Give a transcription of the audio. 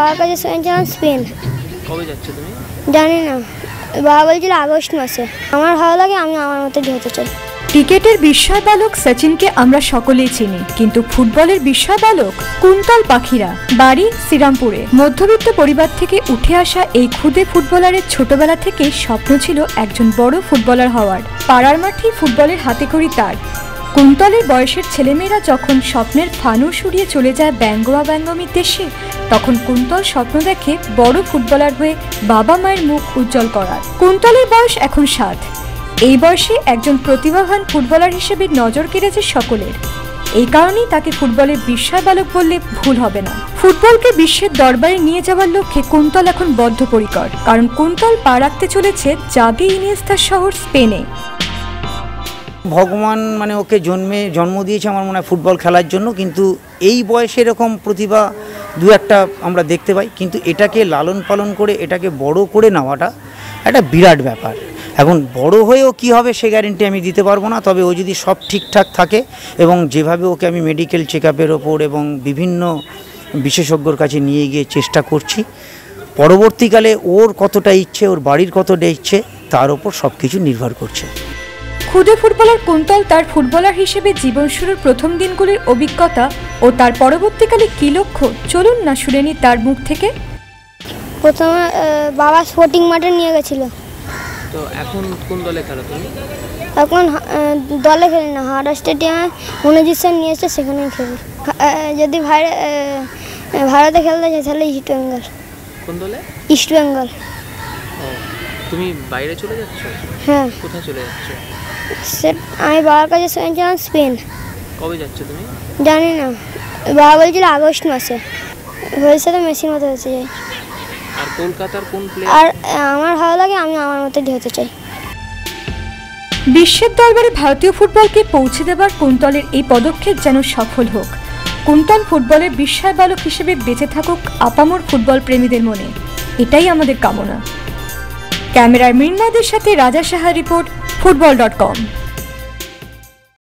বাবার কাছে শুনেছিলাম স্পেন। কবে যাচ্ছ তুমি? জানি না, বাবা বলছিল আগস্ট মাসে। আমার ভালো লাগে, আমি আমার মতো যেতে চাই। ক্রিকেটের বিস্ময় বালক সচিনকে আমরা সকলেই চিনি, কিন্তু ফুটবলের বিস্ময় বালক কুন্তল পাখিরা। বাড়ি শ্রীরামপুরে। মধ্যবিত্ত পরিবার থেকে উঠে আসা এই ক্ষুদে ফুটবলারের ছোটবেলা থেকে স্বপ্ন ছিল একজন বড় ফুটবলার হওয়ার। পাড়ার মাঠেই ফুটবলের হাতেখড়ি তার। কুন্তলের বয়সের ছেলেমেয়েরা যখন স্বপ্নের ফানুস উড়িয়ে চলে যায় ব্যঙ্গোয়া ব্যঙ্গমির দেশে, তখন কুন্তল স্বপ্ন দেখে বড় ফুটবলার হয়ে বাবা মায়ের মুখ উজ্জ্বল করার। কুন্তলের বয়স এখন 7। এই বয়সে একজন প্রতিভাবান ফুটবলার হিসেবে নজর কেড়েছে সকলের। এই কারণেই তাকে ফুটবলের বিস্ময় বালক বললে ভুল হবে না। ফুটবলকে বিশ্বের দরবারে নিয়ে যাওয়ার লক্ষ্যে কুন্তল এখন বদ্ধপরিকর, কারণ কুন্তল পা রাখতে চলেছে জাভি ইনিয়েস্তার শহর স্পেনে। ভগবান ওকে জন্ম দিয়েছে আমার মনে হয় ফুটবল খেলার জন্য, কিন্তু এই বয়সে এরকম প্রতিভা দু একটা আমরা দেখতে পাই, কিন্তু এটাকে লালন পালন করে এটাকে বড় করে নেওয়াটা একটা বিরাট ব্যাপার। এখন বড় হয়েও কি হবে সে গ্যারেন্টি আমি দিতে পারবো না, তবে ও যদি সব ঠিকঠাক থাকে এবং যেভাবে ওকে আমি মেডিকেল চেক আপের ওপর এবং বিভিন্ন বিশেষজ্ঞর কাছে নিয়ে গিয়ে চেষ্টা করছি, পরবর্তীকালে ওর কতটা ইচ্ছে, ওর বাড়ির কতটা ইচ্ছে, তার ওপর সব কিছু নির্ভর করছে। ক্ষুদে ফুটবলার কুন্তল তার ফুটবলার হিসেবে জীবন শুরুর প্রথম দিনগুলির অভিজ্ঞতা ও তার পরবর্তীকালে কী লক্ষ্য, চলুন না শুনে নি তার মুখ থেকে। প্রথমে বাবা স্পোর্টিং মাঠে নিয়ে গেছিলো। তো এখন কোন দলে খেলো তুমি? এখন দলে খেলি না, হাওড়া স্টেডিয়ামে মনোজিৎ স্যার নিয়ে এসে সেখানেই খেলি। যদি ভারতে খেলতে চাই তাহলে ইস্ট বেঙ্গল। কোন দলে? ইস্ট বেঙ্গল। তুমি বাইরে চলে যাচ্ছ? হ্যাঁ। কোথায় চলে যাচ্ছ? আমি বাবার কাছে শুনেছিলাম স্পেন। কবে যাচ্ছ তুমি? জানি না, বাবা বলছিল আগস্ট মাসে। ভবিষ্যতে মেসির মতো হতে চাই। আর কলকাতার কোন প্লেয়ার? আর আমার ভালো লাগে, আমি আমার মতো যেতে চাই। বিশ্বের দরবারে ভারতীয় ফুটবলকে পৌঁছে দেবার কুন্তলের এই পদক্ষেপ যেন সফল হোক। কুন্তল ফুটবলের বিস্ময় বালক হিসেবে বেঁচে থাকুক আপামর ফুটবল প্রেমীদের মনে, এটাই আমাদের কামনা। ক্যামেরায় মৃন্ময়দের সাথে রাজা সাহা রিপোর্ট, football.com।